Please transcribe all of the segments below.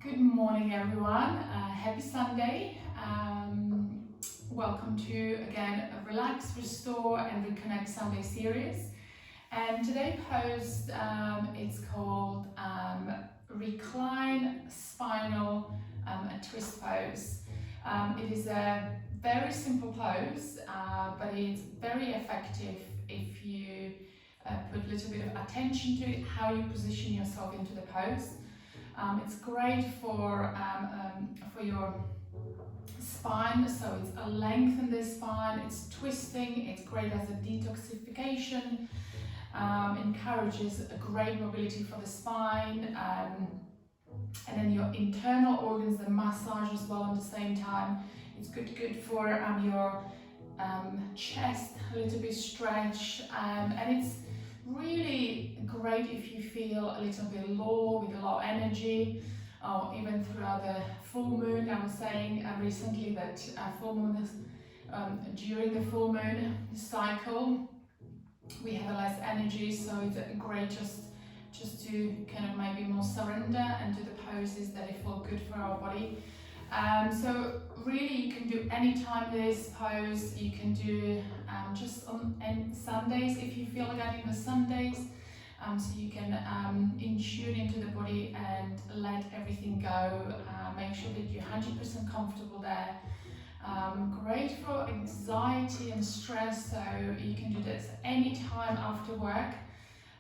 Good morning, everyone. Happy Sunday. Welcome to, again, a Relax, Restore and Reconnect Sunday series. And today's post, it's called Recline Spinal a Twist Pose. It is a very simple pose, but it's very effective if you put a little bit of attention to it, how you position yourself into the pose. It's great for your spine, so it's a lengthen the spine, it's twisting, it's great as a detoxification, encourages a great mobility for the spine, and then your internal organs, the massage as well at the same time. It's good for your chest, a little bit stretch, and it's really great if you feel a little bit low, with low energy, or even throughout the full moon. I was saying recently that full moon is, during the full moon cycle, we have less energy, so it's great just to kind of maybe more surrender and do the poses that feel good for our body. So really you can do anytime this pose. You can do just on Sundays if you feel like it on Sundays, so you can tune into the body and let everything go. Make sure that you're 100% comfortable there. Great for anxiety and stress, so you can do this anytime after work,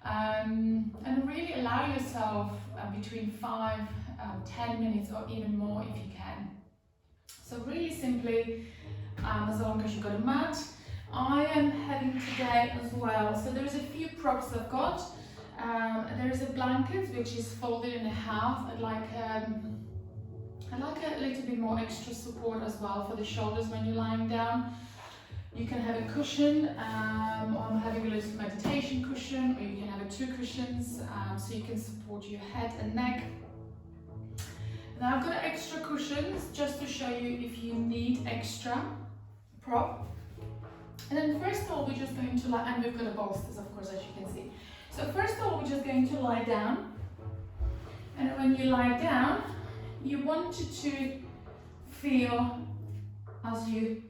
and really allow yourself between 5-10 minutes or even more if you can. So really simply, as long as you've got a mat. I am having today as well, so there's a few props I've got. There is a blanket which is folded in half. I'd like a little bit more extra support as well for the shoulders when you're lying down. You can have a cushion, I'm having a little meditation cushion, or you can have two cushions, so you can support your head and neck. Now I've got extra cushions just to show you if you need extra prop. And then first of all, we're just going to lie, and we've got a bolsters, of course, as you can see. So first of all, we're just going to lie down. And when you lie down, you want to feel as you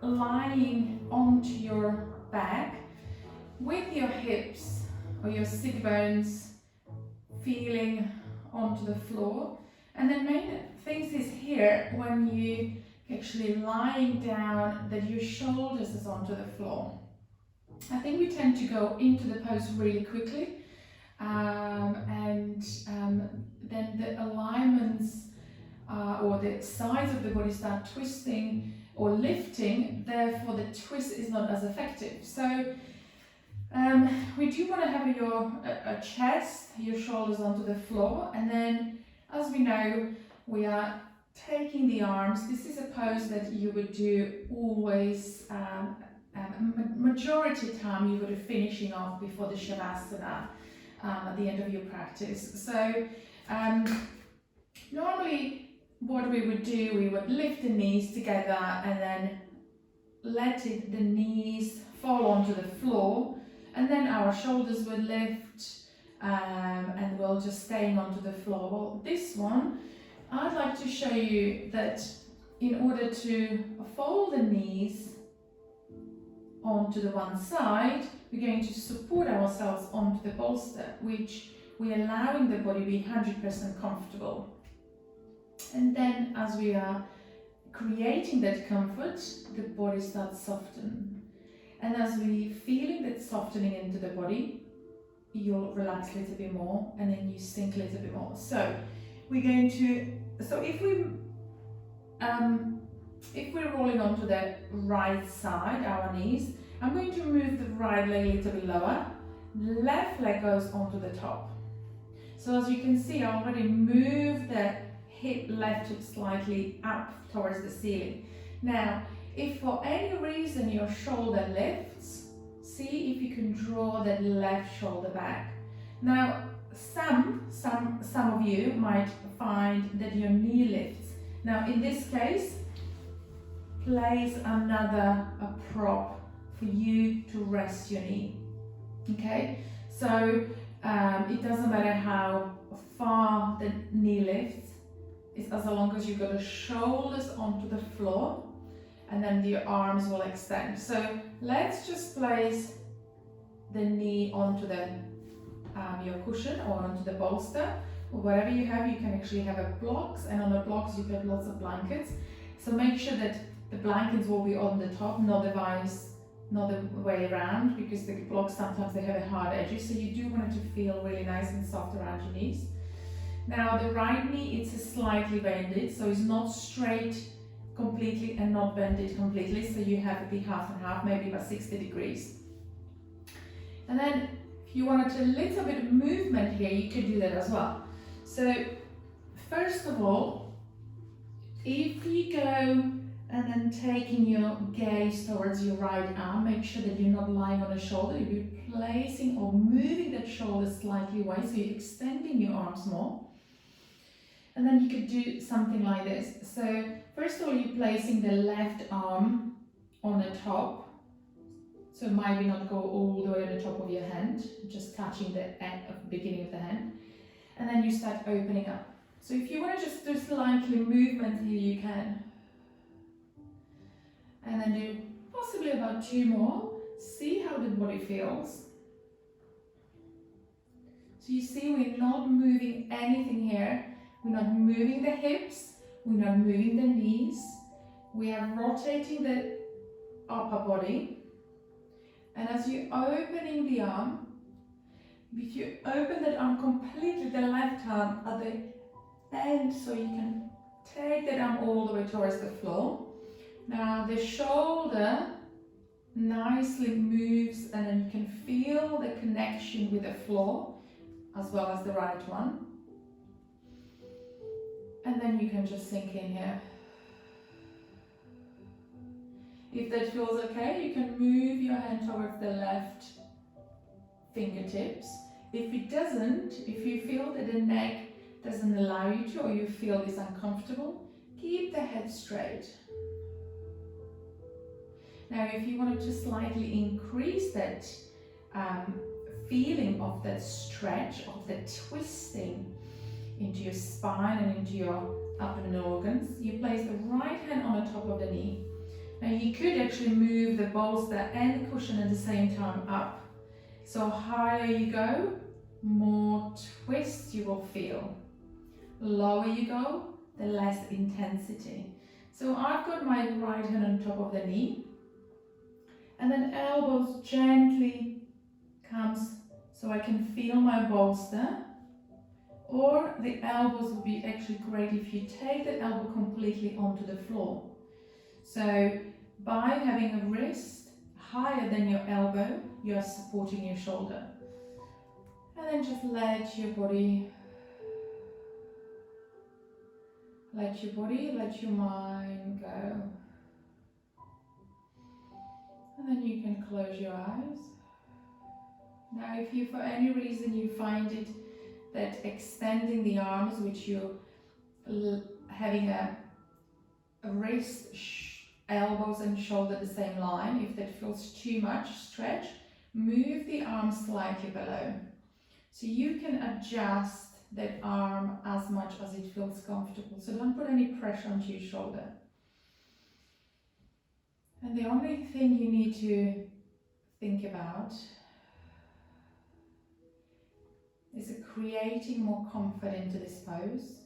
lying onto your back with your hips or your sit bones feeling onto the floor. And the main thing is here, when you actually lying down, that your shoulders is onto the floor. I think we tend to go into the pose really quickly, and then the alignments or the sides of the body start twisting or lifting, therefore the twist is not as effective. So we do want to have your chest, your shoulders onto the floor, and then as we know, we are taking the arms. This is a pose that you would do always, majority of time you would be finishing off before the Shavasana at the end of your practice. So normally what we would do, we would lift the knees together and then let the knees fall onto the floor, and then our shoulders would lift, and we'll just staying onto the floor. Well, this one, I'd like to show you that in order to fold the knees onto the one side, we're going to support ourselves onto the bolster, which we're allowing the body to be 100% comfortable. And then as we are creating that comfort, the body starts softening. And as we feeling that softening into the body, you'll relax a little bit more, and then you sink a little bit more. So we're going to, so if we're rolling onto the right side, our knees, I'm going to move the right leg a little bit lower, left leg goes onto the top. So as you can see, I already moved the hip, left hip slightly up towards the ceiling. Now, if for any reason your shoulder lifts, see if you can draw that left shoulder back. Now, some of you might find that your knee lifts. Now, in this case, place another prop for you to rest your knee. Okay, so it doesn't matter how far the knee lifts, is as long as you got the shoulders onto the floor, and then the arms will extend. So let's just place the knee onto the your cushion or onto the bolster, or whatever you have. You can actually have a blocks, and on the blocks you put lots of blankets. So make sure that the blankets will be on the top, not the way around, because the blocks sometimes they have a hard edges, so you do want it to feel really nice and soft around your knees. Now the right knee, it's slightly bended, so it's not straight completely and not bended completely, so you have it be half and half, maybe about 60 degrees. And then if you wanted a little bit of movement here, you could do that as well. So first of all, if you go and then taking your gaze towards your right arm, make sure that you're not lying on the shoulder, you're placing or moving that shoulder slightly away, so you're extending your arms more. And then you could do something like this. So first of all, you're placing the left arm on the top. So maybe not go all the way to the top of your hand, just touching the beginning of the hand. And then you start opening up. So if you want to just do slightly movement here, you can. And then do possibly about 2 more. See how the body feels. So you see we're not moving anything here. We're not moving the hips. We're not moving the knees. We are rotating the upper body. And as you're opening the arm, if you open that arm completely, the left arm at the end, so you can take that arm all the way towards the floor. Now the shoulder nicely moves, and then you can feel the connection with the floor as well as the right one. And then you can just sink in here. If that feels okay, you can move your hand towards the left fingertips. If it doesn't, if you feel that the neck doesn't allow you to, or you feel it's uncomfortable, keep the head straight. Now, if you wanted to slightly increase that feeling of that stretch, of the twisting into your spine and into your abdominal organs, you place the right hand on the top of the knee. Now you could actually move the bolster and the cushion at the same time up. So higher you go, more twist you will feel. Lower you go, the less intensity. So I've got my right hand on top of the knee, and then elbows gently comes so I can feel my bolster. Or the elbows would be actually great if you take the elbow completely onto the floor. So by having a wrist higher than your elbow, you are supporting your shoulder. And then just let your body, let your mind go. And then you can close your eyes. Now if you, for any reason, you find it that extending the arms, which you're having a wrist, elbows and shoulder the same line, if that feels too much stretch, move the arm slightly below. So you can adjust that arm as much as it feels comfortable. So don't put any pressure onto your shoulder. And the only thing you need to think about is creating more comfort into this pose.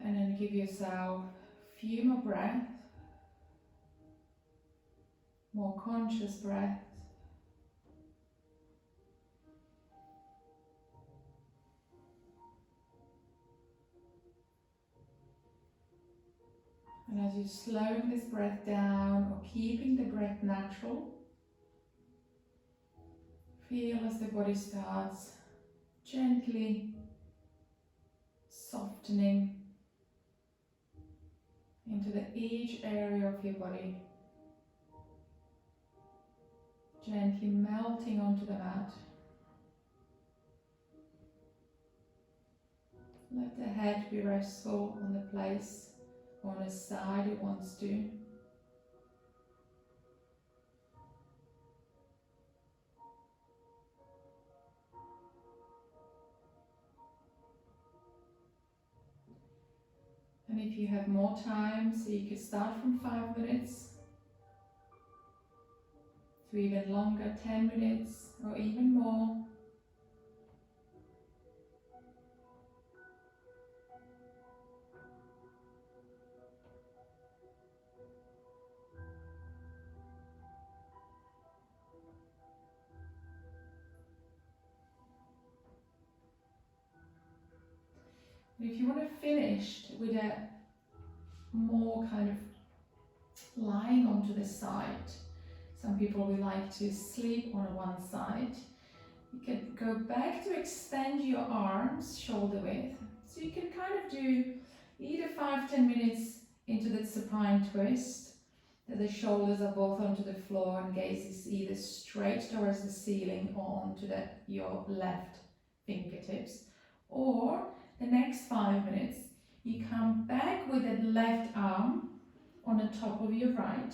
And then give yourself a few more breaths, more conscious breaths. And as you're slowing this breath down or keeping the breath natural, feel as the body starts gently softening into each area of your body, gently melting onto the mat. Let the head be restful on the place or on the side it wants to. if you have more time, so you could start from 5 minutes to even longer, 10 minutes or even more. If you want to finish with a more kind of lying onto the side, some people will like to sleep on one side. You can go back to extend your arms shoulder width. So you can kind of do either 5-10 minutes into that supine twist, that the shoulders are both onto the floor and gaze is either straight towards the ceiling or onto your left fingertips. Or the next 5 minutes, you come back with the left arm on the top of your right.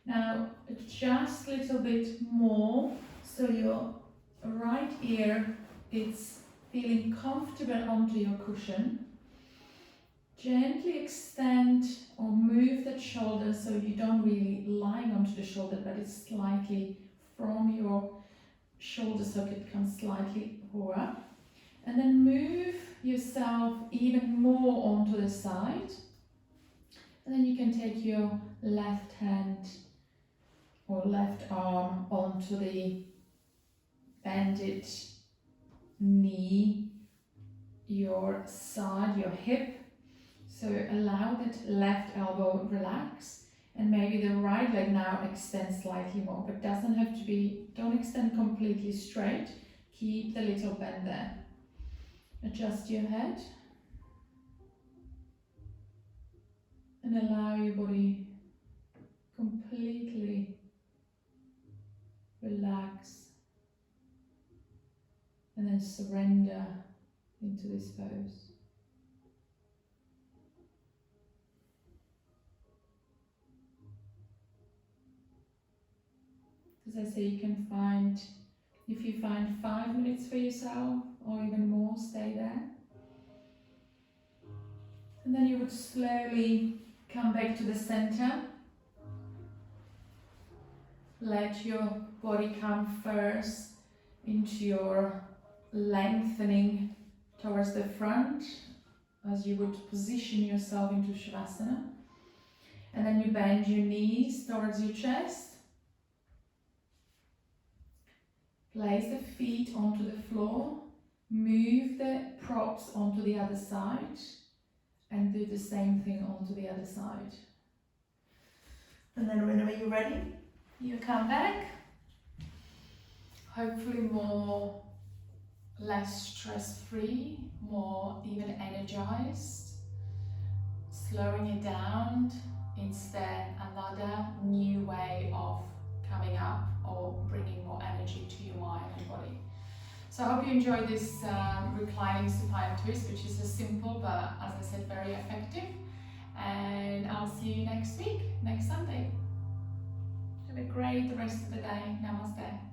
Now adjust a little bit more so your right ear is feeling comfortable onto your cushion. Gently extend or move that shoulder so you don't really lying onto the shoulder, but it's slightly from your shoulder socket comes slightly lower. And then move yourself even more onto the side. And then you can take your left hand or left arm onto the bended knee, your side, your hip. So allow that left elbow relax, and maybe the right leg now extends slightly more, but doesn't have to be, don't extend completely straight. Keep the little bend there. Adjust your head and allow your body completely relax and then surrender into this pose. As I say, you can find, if you find 5 minutes for yourself or even more, stay there. And then you would slowly come back to the center. Let your body come first into your lengthening towards the front as you would position yourself into Shavasana. And then you bend your knees towards your chest. Place the feet onto the floor. Move the props onto the other side. And do the same thing onto the other side. And then whenever you're ready, you come back. Hopefully more, less stress-free, more even energized. Slowing it down, instead another new way of coming up or bringing more energy to your mind and body. So I hope you enjoyed this reclining supine twist, which is a simple but, as I said, very effective. And I'll see you next week, next Sunday. Have a great rest of the day. Namaste.